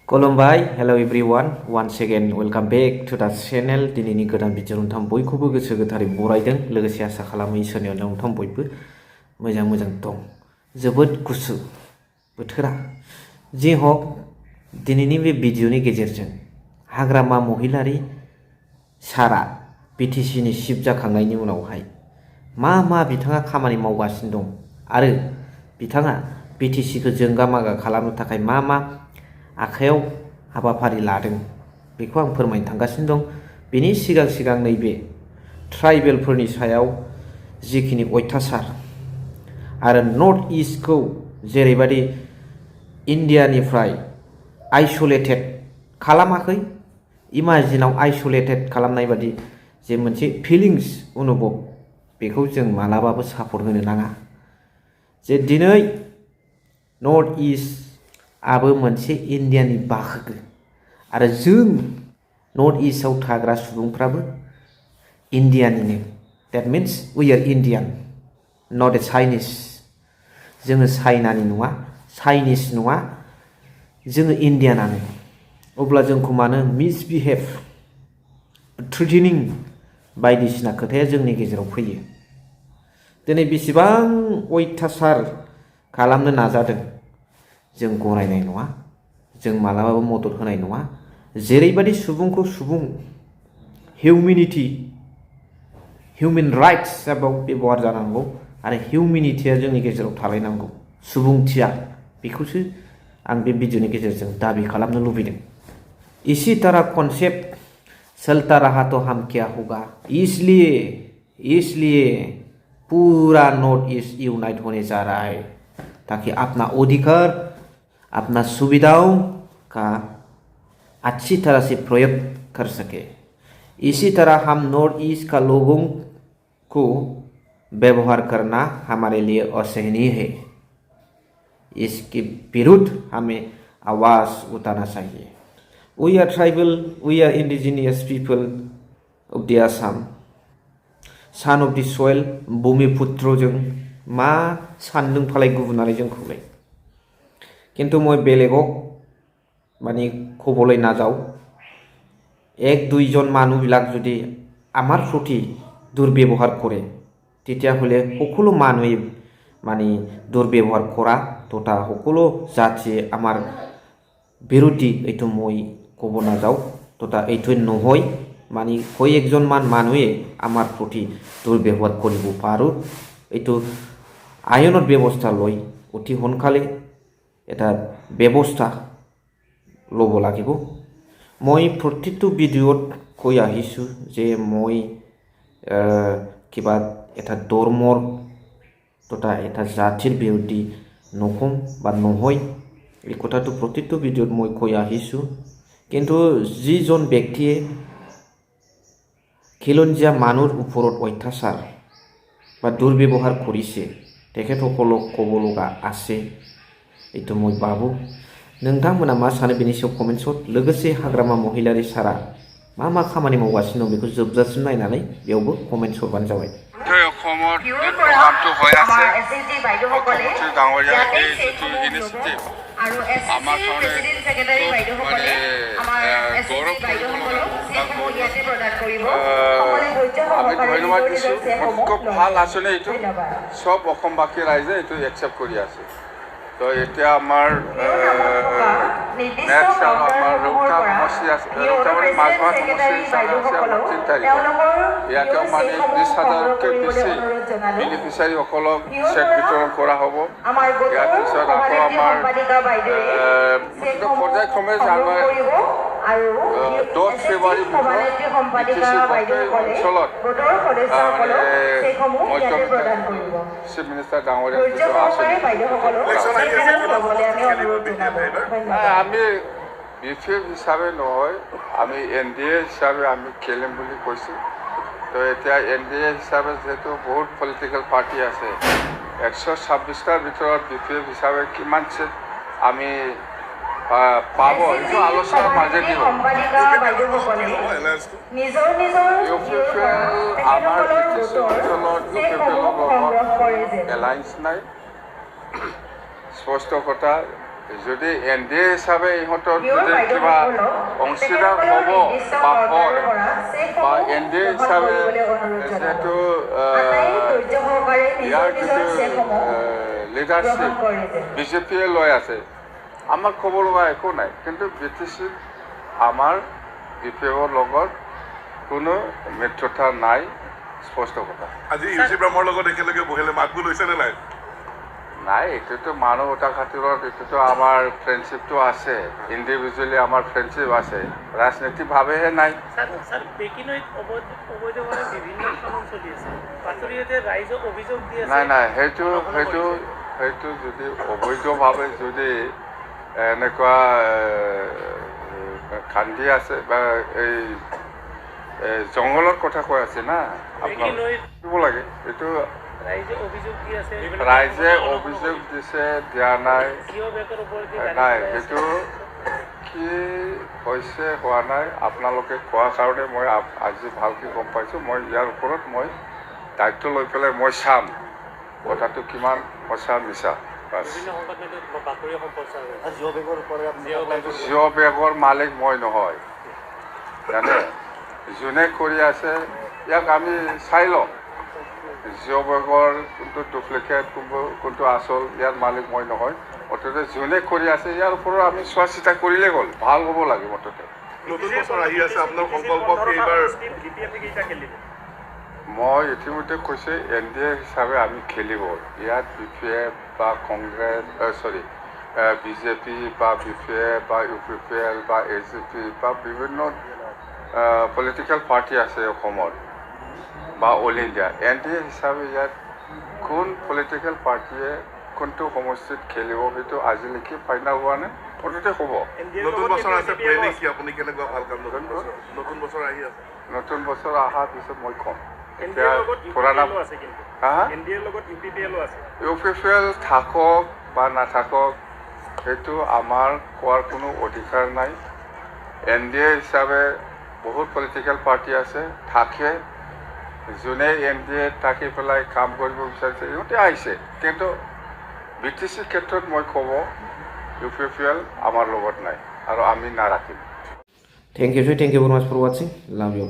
Kolombai, hello everyone. Once again, welcome back to the channel. दिनैनि गोदान video नोंथां बयखौबो गोसो गोथारै बरायदों लोगोसे आसा खालामो इसोरनियाव नोंथां बयबो मोजां दं। जोबोद गुसु बोथोरा। जे हक दिनैनि बे भिडिअनि गेजेरजों हाग्रामा महिलारि सारा बिटिसिनि चिफ जाखांनायनि उनावहाय मा बिथाङा खामानि मावगासिनो दं आरो बिथाङा बिटिसिखौ जोंगा मागा खालामनो थाखाय मा आखायाव हाबाफारि लादों बेखौ आं फोरमायनो थांगासिनो दं। बेनि सिगां नैबे ट्राइबेलफोरनि सायाव जिखिनि अयथासार आरो नर्थ इस्टखौ जेरैबायदि इन्डियानिफ्राय आइसोलेटेड खालामाखै, इमाजिनाव आइसोलेटेड खालामनाय बादि जे मोनसे फिलिंस अनुभब बेखौ जों मालाबाबो सापर्ट होनो नाङा। जे दिनै नर्थ इस्ट आबो मोनसे इन्डियानि बाहागो आरो जों नर्थ इस्टआव थाग्रा सुबुंफ्राबो इन्डियानिनो। That means we are Indian, not a Chinese. जोङो चाइनानि नङा, चाइनिस नङा, जोङो इन्डियानानो। अब्ला जोंखौ मानो मिसबिहेभ थ्रेटेनिं बायदिसिना खोथाया जोंनि गेजेराव फैयो। दिनै बेसेबां अयथासार खालामनो नाजादों जों गनायनाय नङा, जों मालाबाबो मदद होनाय नङा। जेरैबायदि सुबुंखौ सुबुं हिउमेनिटी हिउमेन राइट्सआव बेबहार जानांगौ आरो हिउमेनिटीया जोंनि गेजेराव थालायनांगौ, सुबुंथिया, बेखौसो आं बे भिडिअनि गेजेरजों दाबि खालामनो लुबैदों। इसी तरह कॉन्सेप्ट चलता रहा तो हम क्या होगा, इसलिए पूरा नॉर्थ ईस्ट यूनाइट होने जा रहा है ताकि अपना अधिकार, अपना सुविधाओं का अच्छी तरह से प्रयोग कर सके। इसी तरह हम नॉर्थ ईस्ट का लोगों को व्यवहार करना हमारे लिए असहनीय है। इसके विरुद्ध हमें आवाज उठाना चाहिए। We are tribal, we are indigenous people of the Assam, son of the soil, भूमिपुत्रजों मा सानदों फालाय गुबुनालाय जोंखौलाय। কিন্তু মই বেলেগক মানে ক'বলৈ নাযাওঁ। এক দুইজন মানুহবিলাক যদি আমাৰ প্ৰতি দুৰ্ব্যৱহাৰ কৰে তেতিয়াহ'লে সকলো মানুহে মানে দুৰ্ব্যৱহাৰ কৰা তথা সকলো জাতিয়ে আমাৰ বিৰোধী এইটো মই ক'ব নাযাওঁ তথা এইটো নহয়। মানে কয়েকজনমান মানুহে আমাৰ প্ৰতি দুৰ্ব্যৱহাৰ কৰিব পাৰোঁ, এইটো আইনৰ ব্যৱস্থা লৈ অতি সোনকালে এটা ব্যৱস্থা ল'ব লাগিব। মই প্ৰতিটো ভিডিঅ'ত কৈ আহিছোঁ যে মই কিবা এটা ধৰ্মৰ তথা এটা জাতিৰ বিৰোধী নকওঁ বা নহয়, এই কথাটো প্ৰতিটো ভিডিঅ'ত মই কৈ আহিছোঁ। কিন্তু যিজন ব্যক্তিয়ে খিলঞ্জীয়া মানুহৰ ওপৰত অত্যাচাৰ বা দুৰ্ব্যৱহাৰ কৰিছে তেখেতসকলক ক'ব লগা আছে, এইটো মই ভাবোঁ। नोंथांमोना मा सानो बेनि सायाव कमेन्ट्सआव। लोगोसे हाग्रामा महिलारि सारा मा खामानि मावगासिनो दं बेखौ जोबजासिम नायनानै बेयावबो कमेन्ट्स हरबानो जाबाय। অসমত প্ৰগ্ৰামটো হৈ আছে মুখ্যমন্ত্ৰী ডাঙৰীয়া এই যিটো ইনিচিয়েটিভ আমাৰ কাৰণে গৌৰৱ আমি ধন্যবাদ দিছোঁ। খুব ভাল আঁচনি এইটো, চব অসমবাসী ৰাইজে এইটো একচেপ্ট কৰি আছে। তো এতিয়া আমাৰ নেক্সট আমাৰ ৰৌতা সমষ্টি আছে, ৰৌতা মানে মাছমাছ সমষ্টি হিচাপে আছে আমাৰ 3 তাৰিখ। ইয়াতেও মানে 20,000তকৈ বেছি বেনিফিচিয়াৰীসকলক চেক বিতৰণ কৰা হ'ব। ইয়াৰ পিছত আকৌ আমাৰ পৰ্যায়ক্ৰমে জানুৱাৰী 10 ফেব্ৰুৱাৰীৰ ভিতৰত অঞ্চলত চিফ মিনিষ্টাৰ ডাঙৰীয়া আমি বিফিএফ হিচাপে নহয়, আমি NDA হিচাপে আমি খেলিম বুলি কৈছোঁ। তো এতিয়া NDA হিচাপে যিহেতু বহুত পলিটিকেল পাৰ্টি আছে, 126টাৰ ভিতৰত বিফিএফ হিচাপে কিমান চিট আমি পাব এইটো আলোচনাৰ মাজেদি হ'ব। আমাৰ অঞ্চলত এলায়েন্স নাই, স্পষ্ট কথা। যদি NDA হিচাপে ইহঁতৰ যদি কিবা অংশীদাৰ হ'ব বা হয় বা NDA হিচাপে যিহেতু ইয়াৰ যিটো লিডাৰশ্বিপ BJPয়ে লৈ আছে, আমাৰ ক'ব লগা একো নাই। কিন্তু BTCত আমাৰ BPFৰ লগত কোনো মিত্ৰতা নাই, স্পষ্ট কথা। আজি ইউচি ব্ৰহ্মৰ লগত একেলগে বহিলে মাতবোৰ লৈছে নে নাই? নাই, এইটোতো মানৱতাৰ খাতিৰত এইটোতো আমাৰ ফ্ৰেণ্ডশ্বিপটো আছে, ইণ্ডিভিজুৱেলি আমাৰ ফ্ৰেণ্ডশ্বিপ আছে, ৰাজনৈতিকভাৱেহে নাই। স্যাৰ পেকিনত অবৈধভাৱে বিভিন্ন কাম চলি আছে, বাতৰিতে ৰাইজক অভিযোগ দি আছে। নাই, সেইটো যদি অবৈধভাৱে যদি এনেকুৱা খান্দি আছে বা এই জংঘলৰ কথা কৈ আছে না, আপোনালোকে দিব লাগে। এইটো ৰাইজে অভিযোগ দি আছে, ৰাইজে অভিযোগ দিছে, দিয়া নাই, জিঅ' বেগৰ ওপৰতে নাই, সেইটো কি হৈছে হোৱা নাই। আপোনালোকে কোৱাৰ কাৰণে মই আজি ভালকৈ গম পাইছোঁ। মই ইয়াৰ ওপৰত মই দায়িত্ব লৈ পেলাই মই চাম কথাটো কিমান সঁচা মিছা। জিঅ' বেগৰ মালিক মই নহয়, জানে। যোনে কৰি আছে ইয়াক আমি চাই লওঁ। জিঅ' বেগৰ কোনটো ডুপ্লিকেট, কোনটো আচল, ইয়াৰ মালিক মই নহয়। মুঠতে যোনে কৰি আছে ইয়াৰ ওপৰত আমি চোৱা চিতা কৰিলেই হ'ল, ভাল হ'ব লাগে মুঠতে। নতুন বছৰ আহি আছে, আপোনাৰ সংকল্প এইবাৰ? মই ইতিমধ্যে কৈছে NDA হিচাপে আমি খেলিব। ইয়াত BPF বা কংগ্ৰেছ BJP বা BPF বা UPPL বা AGP বা বিভিন্ন পলিটিকেল পাৰ্টি আছে অসমত বা অল ইণ্ডিয়া। NDA হিচাপে ইয়াত কোন পলিটিকেল পাৰ্টিয়ে কোনটো সমষ্টিত খেলিব সেইটো আজিলৈকে ফাইনেল হোৱা নাই, মুঠতে হ'ব। নতুন বছৰ আছে, প্লেনিং কি? আপুনি কেনেকুৱা ভাল কাম? নতুন বছৰ আহি আছে, নতুন বছৰ অহাৰ পিছত মই ক'ম। এতিয়া পুৰাণা আছে, কিন্তু হা NDAৰ লগত UPPL আছে। UPPL থাকক বা নাথাকক সেইটো আমাৰ কোৱাৰ কোনো অধিকাৰ নাই। NDA হিচাপে বহুত পলিটিকেল পাৰ্টি আছে, থাকে। যোনে NDA থাকি পেলাই কাম কৰিব বিচাৰিছে সিহঁতে আহিছে। কিন্তু BTC ক্ষেত্ৰত মই ক'ব UPPL আমাৰ লগত নাই আৰু আমি নাৰাখিম। Thank you very much for watching. Love you.